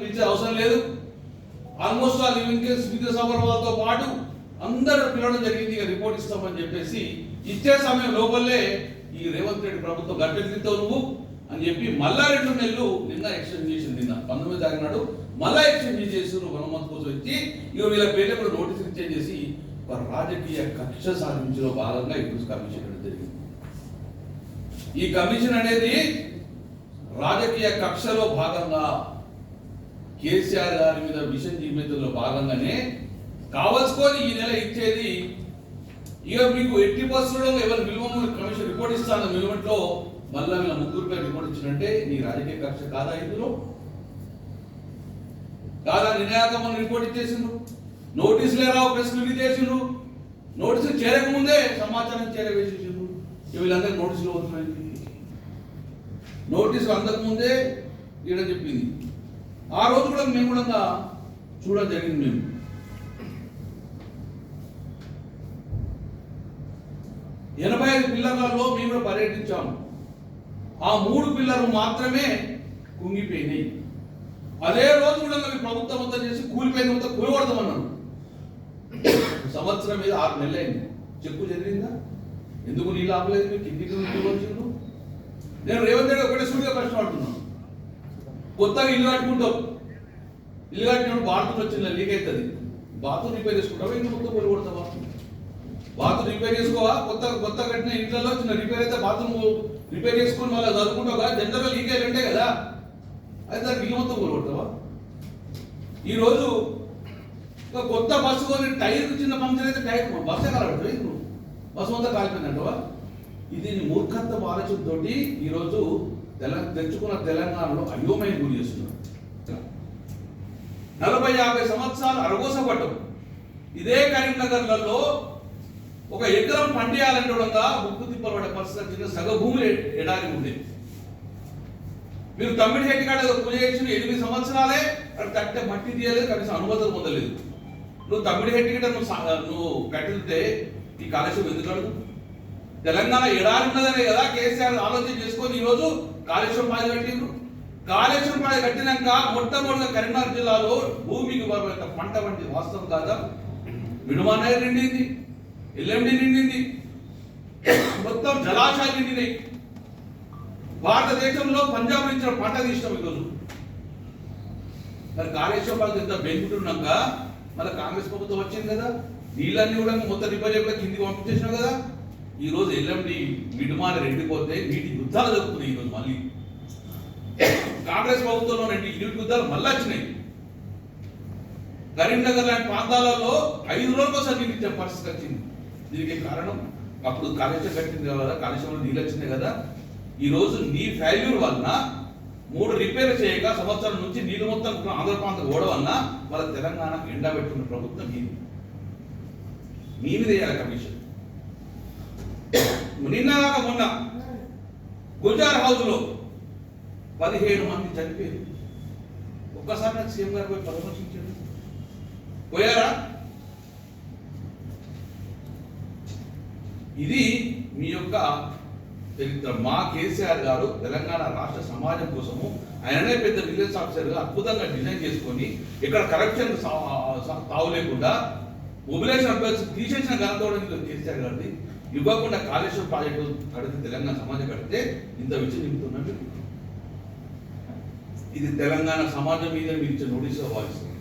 ఇచ్చే అవసరం లేదు. ఆల్మోస్ట్ ఆ లివింగ్ కేస్ విద్యాసాగర్తో పాటు అందరూ పిలవడం జరిగింది. రిపోర్ట్ ఇస్తామని చెప్పేసి ఇచ్చే సమయం లోపలే ఈ రేవంత్ రెడ్డి ప్రభుత్వం గట్టెత్తిస్తావు నువ్వు అని చెప్పి మళ్ళా 2 నెలలు నిన్న ఎక్స్టెండ్ చేసింది. నిన్న 19 తారీఖు నాడు మళ్ళా ఎక్స్టెండ్ చేసి వనమత్ కోసం ఇచ్చి ఇక వీళ్ళ పేర్లు కూడా నోటీస్ ఇచ్చేంజ్ చేసి ఒక రాజకీయ కక్ష సాధించలో భాగంగా ఇప్పుడు కమిషన్ జరిగింది. ఈ కమిషన్ అనేది రాజకీయ కక్షలో భాగంగా కేసీఆర్ గారి మీద విషం జీవితంలో భాగంగానే కావలసుకొని ఈ నెల ఇచ్చేది. ఇక మీకు ఎట్టి బస్సులో ఎవరు విలువ కమిషన్ రిపోర్ట్ ఇస్తాను మిలిమెంట్లో మళ్ళా వీళ్ళ ముగ్గురు రిపోర్ట్ ఇచ్చినట్టే నీ రాజకీయ కక్ష కాదా? ఇందులో కాదా? నిర్ణయాత్మక రిపోర్ట్ ఇచ్చేసిండ్రు, నోటీసులే రావు, ప్రెస్ రిలీజ్ చేసిండ్రు, నోటీసులు చేరకముందే సమాచారం చేరవేసేసిండ్రు. వీళ్ళందరికీ నోటీసులు అవుతున్నాయి. నోటీసులు అందకముందే ఈడ చెప్పింది. ఆ రోజు కూడా మేము కూడా చూడడం జరిగింది. మేము 85 పిల్లర్లలో మేము కూడా పర్యటించాము. ఆ 3 పిల్లర్లు మాత్రమే కుంగిపోయినాయి. అదే రోజు కూడా మేము ప్రభుత్వం అంతా చేసి కూలిపోయిన మొత్తం కూలగొడతామన్నాను. సంవత్సరం మీద 6 నెలలు అయింది. చెప్పు జరిగిందా? ఎందుకు నీళ్ళు ఆపలేదు? మీకు ఇంటికి వచ్చిండు. నేను రేవంత్ రెడ్డి ఒకటే సూటిగా ప్రశ్న అడుగుతున్నాను. కొత్తగా ఇల్లు కట్టుకుంటావు, ఇల్లు కట్టినప్పుడు బాత్రూమ్ వచ్చింది, లీక్ అవుతుంది. బాత్రూమ్ రిపేర్ చేసుకుంటావా? ఇంటి మొత్తం కూలి కొడతావా? బాత్రూమ్ రిపేర్ చేసుకోవా? కొత్త కట్టిన ఇంట్లో చిన్న రిపేర్ అయితే బాత్రూమ్ రిపేర్ చేసుకుని మళ్ళీ చదువుకుంటావుగా. జనరల్గా లీక్ అయ్యి ఉంటాయి కదా, అయితే దానికి ఇల్లు మొత్తం కూలి కొడతావా? ఈరోజు కొత్త బస్సు కొని టైర్ చిన్న పంక్చర్ అయితే టైర్ బస్సే కాలబెడతావు, నువ్వు బస్సు మొత్తం కాలిపోయిందంటవా? ఇది మూర్ఖత్వ ఆలోచనతో ఈరోజు తెచ్చుకున్న తెలంగాణలో అయోమయం గురి చేస్తున్నారు. 40-50 సంవత్సరాలు అరగోసపడ్డం. ఇదే కరీంనగర్లలో ఒక ఎకరం పండియాలంటే ముక్కు తిప్పలు పడే పరిస్థితి చిన్న సగ భూములు ఎడారి ఉండేది. మీరు తమ్మిడి హెట్టి కాడ పూజ చేసిన 8 సంవత్సరాలే అక్కడ కట్టే మట్టి తీయలేదు, కనీసం అనుమతులు పొందలేదు. నువ్వు తమ్మిడి హెట్టి గిట్ట నువ్వు కట్టితే ఈ కాళేశ్వరం ఎందుకు అడుగు? తెలంగాణ ఎడారి ఉన్నదనే కదా కేసీఆర్ ఆలోచన చేసుకొని ఈరోజు కాళేశ్వరం పాయ కట్టిండ్రు. కాళేశ్వరం పాయ కట్టినాక మొట్టమొదటిగా కరీంనగర్ జిల్లాలో భూమికి పంట వంటి వాస్తవం కాదా? విడుమానగర్ నిండింది, ఎల్ఎండి నిండింది, మొత్తం జలాశయాలు నిండినాయి. భారతదేశంలో పంజాబ్ నుంచి పంట తీసినాం ఈరోజు. మరి కాళేశ్వరం పాయకు ఎంత బెనిఫిట్ ఉన్నాక మళ్ళీ కాంగ్రెస్ ప్రభుత్వం వచ్చింది కదా, నీళ్ళన్నీ కూడా మొత్తం రిపేర్ చేయకుండా కిందికి పంపించేసినావు కదా. ఈ రోజు ఎల్ఎండి మిడుమాన ఎండిపోతే నీటి యుద్ధాలు జరుగుతున్నాయి. ఈరోజు మళ్ళీ కాంగ్రెస్ ప్రభుత్వంలో నీటి యుద్ధాలు మళ్ళీ వచ్చినాయి. కరీంనగర్ లాంటి ప్రాంతాలలో 5 రోజులకోసారి నీళ్ళు ఇచ్చే పరిస్థితి వచ్చింది. దీనికి కారణం అప్పుడు కాళేశ్వరం కట్టింది కదా, కాళేశ్వరంలో నీళ్ళు వచ్చినాయి కదా. ఈ రోజు నీ ఫెయిల్యూర్ వలన 3 రిపేర్ చేయక సంవత్సరం నుంచి నీళ్ళు మొత్తం ఆంధ్ర ప్రాంతం ఓడ వలన వాళ్ళ తెలంగాణకు ఎండబెట్టుకున్న ప్రభుత్వం మీ మీద వేయాలి కమిషన్. నిన్నగాక మొన్న గుల్జార్ హౌస్ లో 17 మంది చనిపోయారు. ఒక్కసారి నాకు సీఎం గారు పోయి పరామర్శించారు, పోయారా? ఇది మీ యొక్క చరిత్ర. మా కేసీఆర్ గారు తెలంగాణ రాష్ట్ర సమాజం కోసము ఆయననే పెద్ద విజిలెన్స్ ఆఫీసర్గా అద్భుతంగా డిజైన్ చేసుకొని ఇక్కడ కరప్షన్ తావు లేకుండా మొబిలైజేషన్ అభ్యర్థి తీసేసిన ఘనత కేసీఆర్ గారిది. ఇవ్వకుండా కాళేశ్వరం ప్రాజెక్టు కడితే తెలంగాణ సమాజం కడితే ఇంత విషయం నింపుతున్నట్టు ఇది తెలంగాణ సమాజం మీద మీరు ఇచ్చే నోటీసుగా భావిస్తుంది.